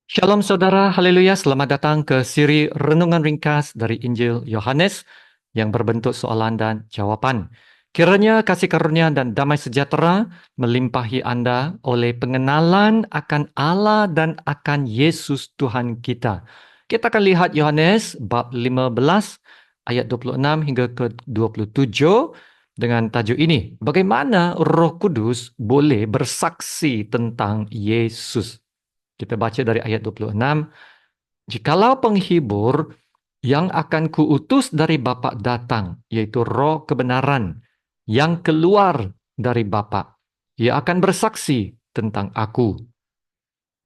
Shalom saudara, haleluya, selamat datang ke siri Renungan Ringkas dari Injil Yohanes yang berbentuk soalan dan jawaban. Kiranya kasih karunia dan damai sejahtera melimpahi Anda oleh pengenalan akan Allah dan akan Yesus Tuhan kita. Kita akan lihat Yohanes bab 15 ayat 26 hingga ke 27 dengan tajuk ini. Bagaimana Roh Kudus boleh bersaksi tentang Yesus? Kita baca dari ayat 26. Jikalau penghibur yang akan kuutus dari Bapa datang, yaitu roh kebenaran yang keluar dari Bapa, ia akan bersaksi tentang aku.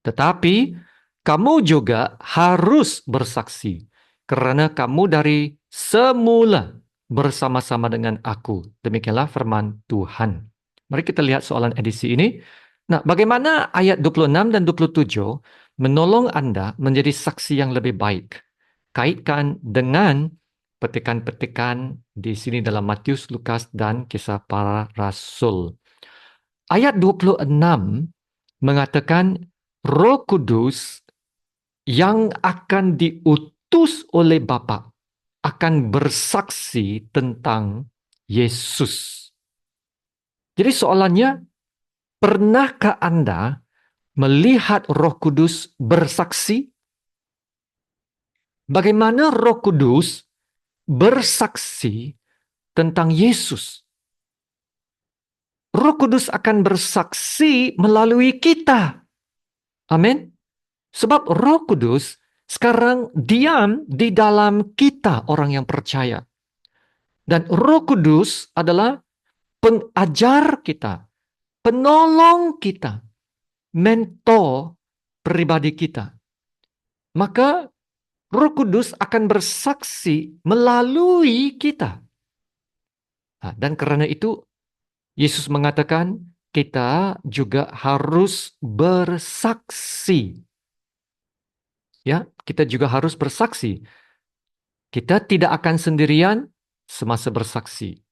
Tetapi kamu juga harus bersaksi, karena kamu dari semula bersama-sama dengan aku. Demikianlah firman Tuhan. Mari kita lihat soalan edisi ini. Nah, bagaimana ayat 26 dan 27 menolong Anda menjadi saksi yang lebih baik? Kaitkan dengan petikan-petikan di sini dalam Matius, Lukas, dan Kisah Para Rasul. Ayat 26 mengatakan Roh Kudus yang akan diutus oleh Bapa akan bersaksi tentang Yesus. Jadi soalannya, pernahkah Anda melihat Roh Kudus bersaksi? Bagaimana Roh Kudus bersaksi tentang Yesus? Roh Kudus akan bersaksi melalui kita. Amin. Sebab Roh Kudus sekarang diam di dalam kita orang yang percaya. Dan Roh Kudus adalah pengajar kita, penolong kita, mentor pribadi kita. Maka Roh Kudus akan bersaksi melalui kita. Dan karena itu Yesus mengatakan kita juga harus bersaksi. Ya, kita juga harus bersaksi. Kita tidak akan sendirian semasa bersaksi.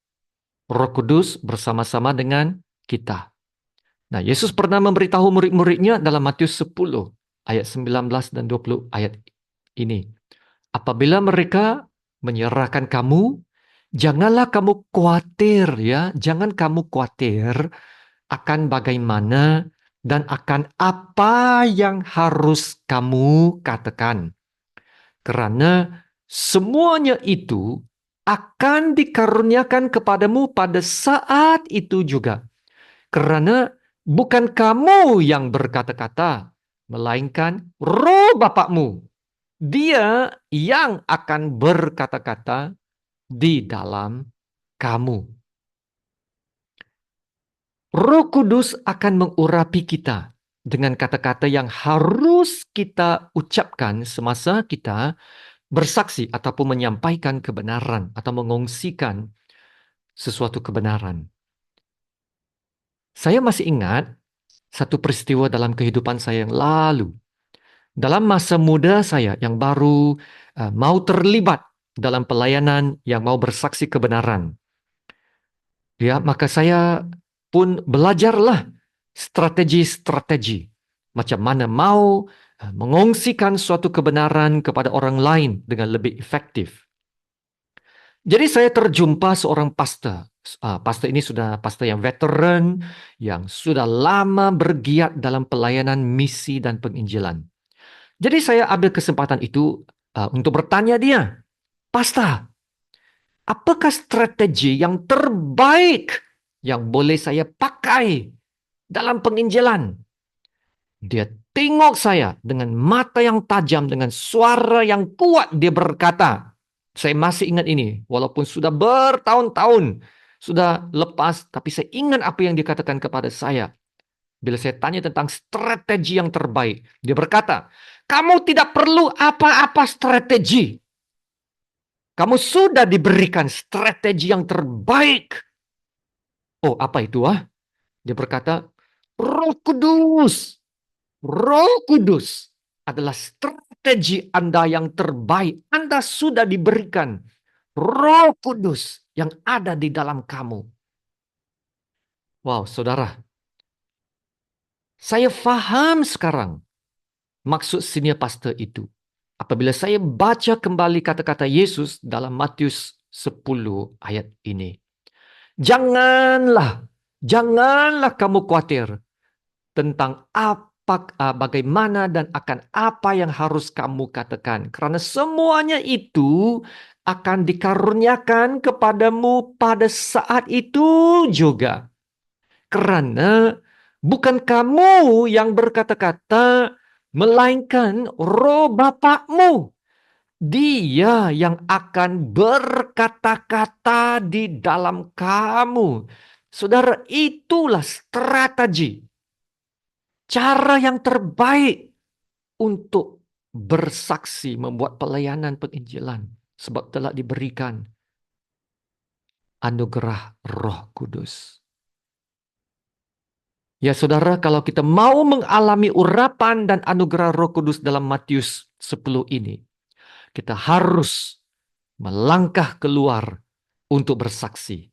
Roh Kudus bersama-sama dengan kita. Nah, Yesus pernah memberitahu murid-muridnya dalam Matius 10 ayat 19 dan 20 ayat ini. Apabila mereka menyerahkan kamu, janganlah kamu khawatir ya, jangan kamu khawatir akan bagaimana dan akan apa yang harus kamu katakan. Karena semuanya itu akan dikaruniakan kepadamu pada saat itu juga. Karena bukan kamu yang berkata-kata, melainkan roh Bapakmu. Dia yang akan berkata-kata di dalam kamu. Roh Kudus akan mengurapi kita dengan kata-kata yang harus kita ucapkan semasa kita bersaksi ataupun menyampaikan kebenaran atau mengongsikan sesuatu kebenaran. Saya masih ingat satu peristiwa dalam kehidupan saya yang lalu. Dalam masa muda saya yang baru mau terlibat dalam pelayanan yang mau bersaksi kebenaran. Ya, maka saya pun belajarlah strategi-strategi. Macam mana mau mengongsikan suatu kebenaran kepada orang lain dengan lebih efektif. Jadi saya terjumpa seorang pastor. Pastor ini sudah pastor yang veteran, yang sudah lama bergiat dalam pelayanan misi dan penginjilan. Jadi saya ambil kesempatan itu untuk bertanya dia, Pastor, apakah strategi yang terbaik yang boleh saya pakai dalam penginjilan? Dia tengok saya dengan mata yang tajam, dengan suara yang kuat. Dia berkata, saya masih ingat ini, walaupun sudah bertahun-tahun sudah lepas, tapi saya ingat apa yang dikatakan kepada saya. Bila saya tanya tentang strategi yang terbaik, dia berkata, kamu tidak perlu apa-apa strategi. Kamu sudah diberikan strategi yang terbaik. Oh, apa itu? Dia berkata, Roh Kudus. Roh Kudus adalah strategi Anda yang terbaik. Anda sudah diberikan Roh Kudus yang ada di dalam kamu. Wow, saudara. Saya faham sekarang maksud senior pastor itu? Apabila saya baca kembali kata-kata Yesus dalam Matius 10 ayat ini. Janganlah kamu khawatir tentang bagaimana dan akan apa yang harus kamu katakan. Karena semuanya itu akan dikaruniakan kepadamu pada saat itu juga. Karena bukan kamu yang berkata-kata, melainkan Roh Bapakmu. Dia yang akan berkata-kata di dalam kamu. Saudara, itulah strategi. Cara yang terbaik untuk bersaksi, membuat pelayanan penginjilan. Sebab telah diberikan anugerah Roh Kudus. Ya saudara, kalau kita mau mengalami urapan dan anugerah Roh Kudus dalam Matius 10 ini, kita harus melangkah keluar untuk bersaksi.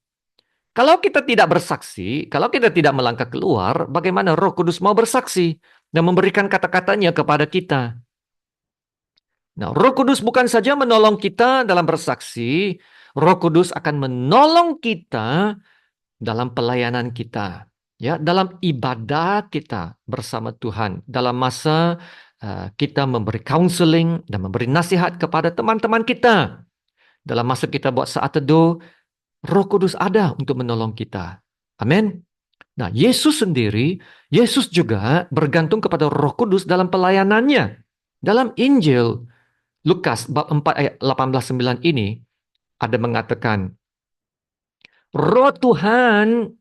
Kalau kita tidak bersaksi, kalau kita tidak melangkah keluar, bagaimana Roh Kudus mau bersaksi dan memberikan kata-katanya kepada kita? Nah, Roh Kudus bukan saja menolong kita dalam bersaksi, Roh Kudus akan menolong kita dalam pelayanan kita, ya, dalam ibadah kita bersama Tuhan, dalam masa kita memberi counseling dan memberi nasihat kepada teman-teman kita, dalam masa kita buat saat teduh, Roh Kudus ada untuk menolong kita. Amin. Nah, Yesus sendiri, Yesus juga bergantung kepada Roh Kudus dalam pelayanannya. Dalam Injil Lukas bab 4 ayat 18-9 ini ada mengatakan, Roh Tuhan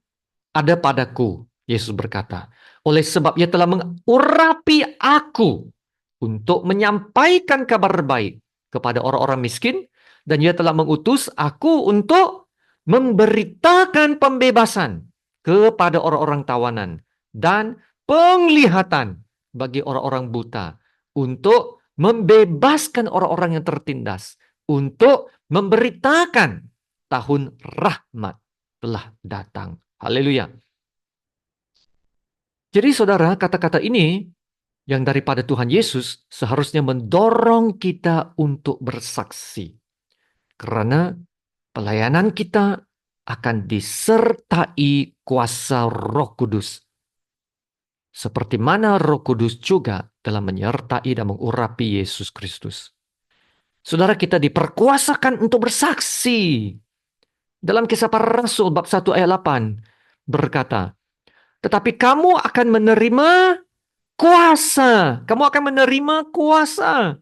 ada padaku, Yesus berkata, oleh sebab ia telah mengurapi aku untuk menyampaikan kabar baik kepada orang-orang miskin, dan ia telah mengutus aku untuk memberitakan pembebasan kepada orang-orang tawanan dan penglihatan bagi orang-orang buta, untuk membebaskan orang-orang yang tertindas, untuk memberitakan tahun rahmat telah datang. Haleluya. Jadi saudara, kata-kata ini yang daripada Tuhan Yesus seharusnya mendorong kita untuk bersaksi. Karena pelayanan kita akan disertai kuasa Roh Kudus. Seperti mana Roh Kudus juga telah menyertai dan mengurapi Yesus Kristus. Saudara, kita diperkuasakan untuk bersaksi. Dalam Kisah Para Rasul bab 1 ayat 8 berkata, tetapi kamu akan menerima kuasa. Kamu akan menerima kuasa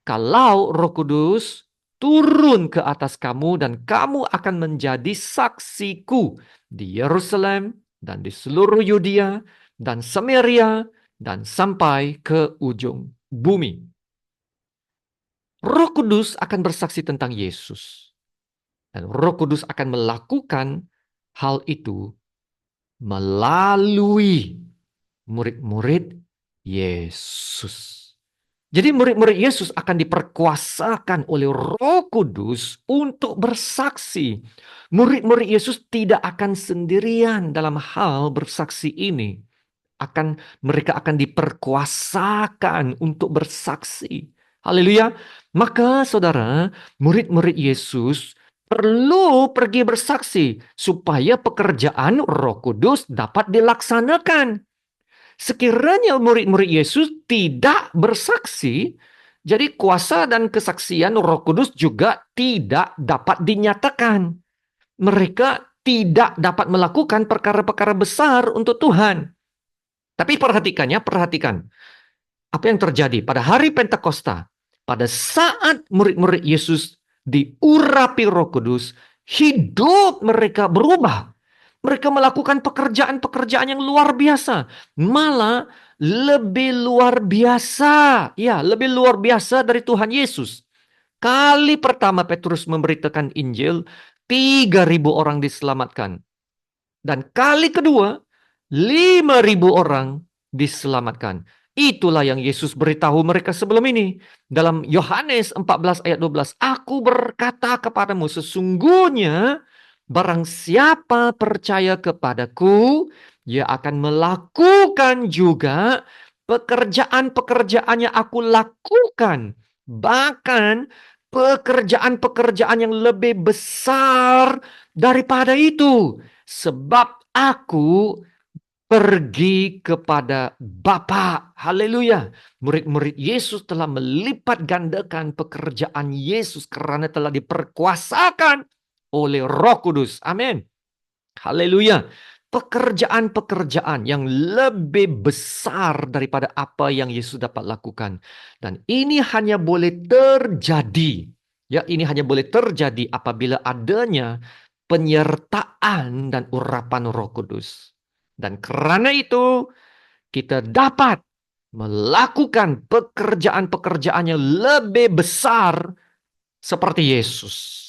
kalau Roh Kudus turun ke atas kamu, dan kamu akan menjadi saksiku di Yerusalem dan di seluruh Yudea dan Samaria dan sampai ke ujung bumi. Roh Kudus akan bersaksi tentang Yesus. Dan Roh Kudus akan melakukan hal itu melalui murid-murid Yesus. Jadi murid-murid Yesus akan diperkuasakan oleh Roh Kudus untuk bersaksi. Murid-murid Yesus tidak akan sendirian dalam hal bersaksi ini. Mereka akan diperkuasakan untuk bersaksi. Haleluya. Maka saudara, murid-murid Yesus perlu pergi bersaksi supaya pekerjaan Roh Kudus dapat dilaksanakan. Sekiranya murid-murid Yesus tidak bersaksi, jadi kuasa dan kesaksian Roh Kudus juga tidak dapat dinyatakan. Mereka tidak dapat melakukan perkara-perkara besar untuk Tuhan. Tapi perhatikan apa yang terjadi pada hari Pentakosta. Pada saat murid-murid Yesus diurapi Roh Kudus, hidup mereka berubah. Mereka melakukan pekerjaan-pekerjaan yang luar biasa. Malah lebih luar biasa. Ya, lebih luar biasa dari Tuhan Yesus. Kali pertama Petrus memberitakan Injil, 3.000 orang diselamatkan. Dan kali kedua, 5.000 orang diselamatkan. Itulah yang Yesus beritahu mereka sebelum ini. Dalam Yohanes 14 ayat 12. Aku berkata kepadamu, sesungguhnya barang siapa percaya kepadaku, ia akan melakukan juga Pekerjaan-pekerjaan yang aku lakukan, bahkan pekerjaan-pekerjaan yang lebih besar daripada itu. Sebab aku pergi kepada Bapa. Haleluya. Murid-murid Yesus telah melipat gandakan pekerjaan Yesus karena telah diperkuasakan oleh Roh Kudus. Amin. Haleluya. Pekerjaan-pekerjaan yang lebih besar daripada apa yang Yesus dapat lakukan. Dan ini hanya boleh terjadi. Ya, ini hanya boleh terjadi apabila adanya penyertaan dan urapan Roh Kudus. Dan karena itu kita dapat melakukan pekerjaan-pekerjaan yang lebih besar seperti Yesus.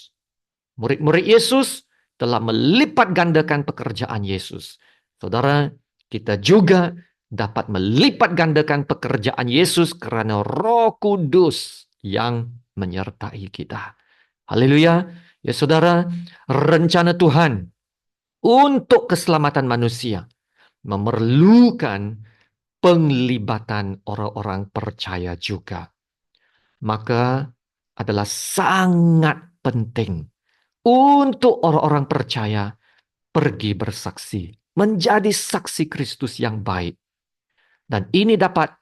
Murid-murid Yesus telah melipat gandakan pekerjaan Yesus. Saudara, kita juga dapat melipat gandakan pekerjaan Yesus karena Roh Kudus yang menyertai kita. Haleluya. Ya saudara, rencana Tuhan untuk keselamatan manusia memerlukan penglibatan orang-orang percaya juga. Maka adalah sangat penting untuk orang-orang percaya pergi bersaksi, menjadi saksi Kristus yang baik. Dan ini dapat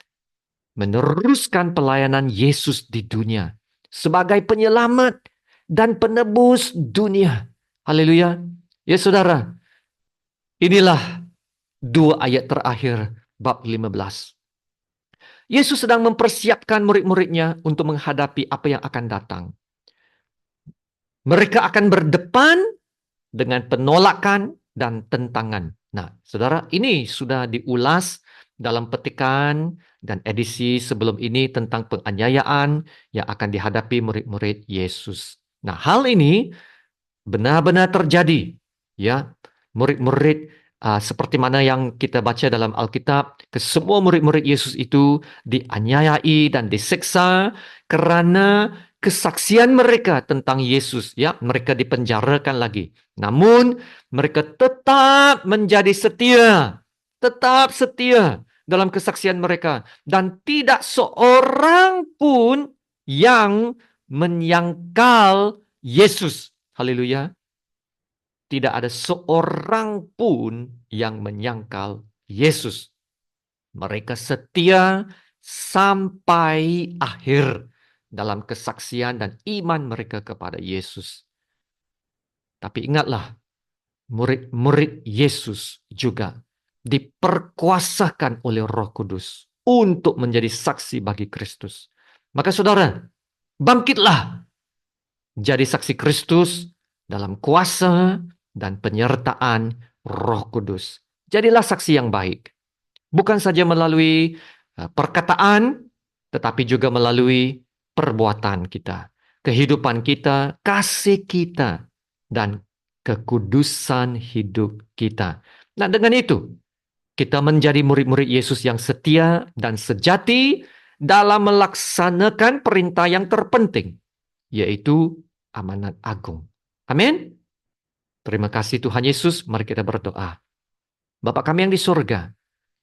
meneruskan pelayanan Yesus di dunia sebagai penyelamat dan penebus dunia. Haleluya. Ya saudara, inilah 2 ayat terakhir bab 15. Yesus sedang mempersiapkan murid-muridnya untuk menghadapi apa yang akan datang. Mereka akan berdepan dengan penolakan dan tentangan. Nah, saudara, ini sudah diulas dalam petikan dan edisi sebelum ini tentang penganiayaan yang akan dihadapi murid-murid Yesus. Nah, hal ini benar-benar terjadi. Ya, murid-murid seperti mana yang kita baca dalam Alkitab, semua murid-murid Yesus itu dianiayai dan disiksa karena kesaksian mereka tentang Yesus. Ya, mereka dipenjarakan lagi. Namun mereka tetap menjadi setia, dalam kesaksian mereka, dan tidak seorang pun yang menyangkal Yesus. Haleluya. Tidak ada seorang pun yang menyangkal Yesus. Mereka setia sampai akhir dalam kesaksian dan iman mereka kepada Yesus. Tapi ingatlah, murid-murid Yesus juga diperkuasakan oleh Roh Kudus untuk menjadi saksi bagi Kristus. Maka saudara, bangkitlah jadi saksi Kristus dalam kuasa dan penyertaan Roh Kudus. Jadilah saksi yang baik. Bukan saja melalui perkataan, tetapi juga melalui perbuatan kita, kehidupan kita, kasih kita, dan kekudusan hidup kita. Nah, dengan itu, kita menjadi murid-murid Yesus yang setia dan sejati dalam melaksanakan perintah yang terpenting, yaitu amanat agung. Amin. Terima kasih Tuhan Yesus. Mari kita berdoa. Bapa kami yang di surga,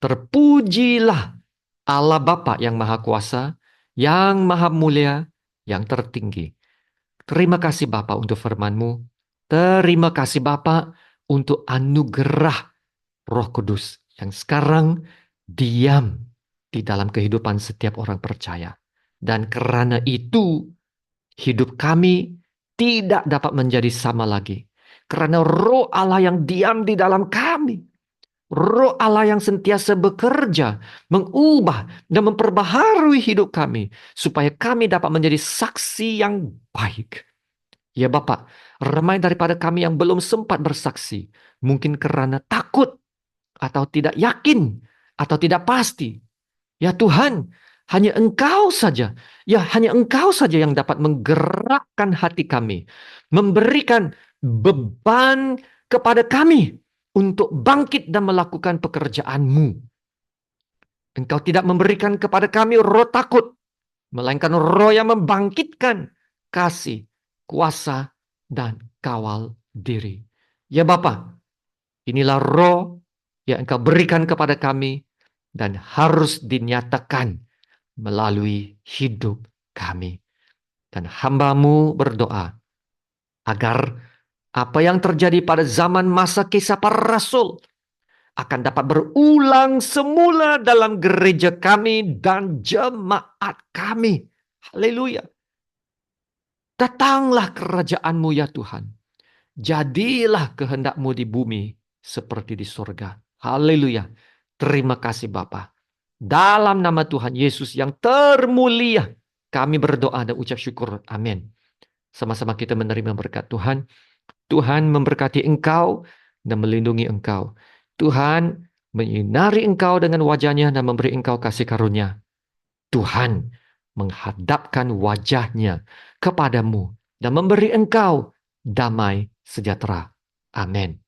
terpujilah Allah Bapa yang Maha Kuasa, yang Maha Mulia, yang tertinggi. Terima kasih Bapa untuk firman-Mu. Terima kasih Bapa untuk anugerah Roh Kudus yang sekarang diam di dalam kehidupan setiap orang percaya. Dan karena itu, hidup kami tidak dapat menjadi sama lagi. Karena Roh Allah yang diam di dalam kami. Roh Allah yang sentiasa bekerja, mengubah dan memperbaharui hidup kami. Supaya kami dapat menjadi saksi yang baik. Ya Bapak, ramai daripada kami yang belum sempat bersaksi. Mungkin karena takut, atau tidak yakin, atau tidak pasti. Ya Tuhan, hanya Engkau saja. Ya, hanya Engkau saja yang dapat menggerakkan hati kami. Memberikan beban kepada kami untuk bangkit dan melakukan pekerjaan-Mu. Engkau tidak memberikan kepada kami roh takut, melainkan roh yang membangkitkan kasih, kuasa, dan kawal diri. Ya Bapa, inilah roh yang Engkau berikan kepada kami dan harus dinyatakan melalui hidup kami. Dan hamba-Mu berdoa agar apa yang terjadi pada zaman masa kisah para rasul akan dapat berulang semula dalam gereja kami dan jemaat kami. Haleluya. Datanglah kerajaan-Mu ya Tuhan. Jadilah kehendak-Mu di bumi seperti di surga. Haleluya. Terima kasih Bapa. Dalam nama Tuhan Yesus yang termulia, kami berdoa dan ucap syukur. Amin. Sama-sama kita menerima berkat Tuhan. Tuhan memberkati engkau dan melindungi engkau. Tuhan menyinari engkau dengan wajahnya dan memberi engkau kasih karunia. Tuhan menghadapkan wajahnya kepadamu dan memberi engkau damai sejahtera. Amin.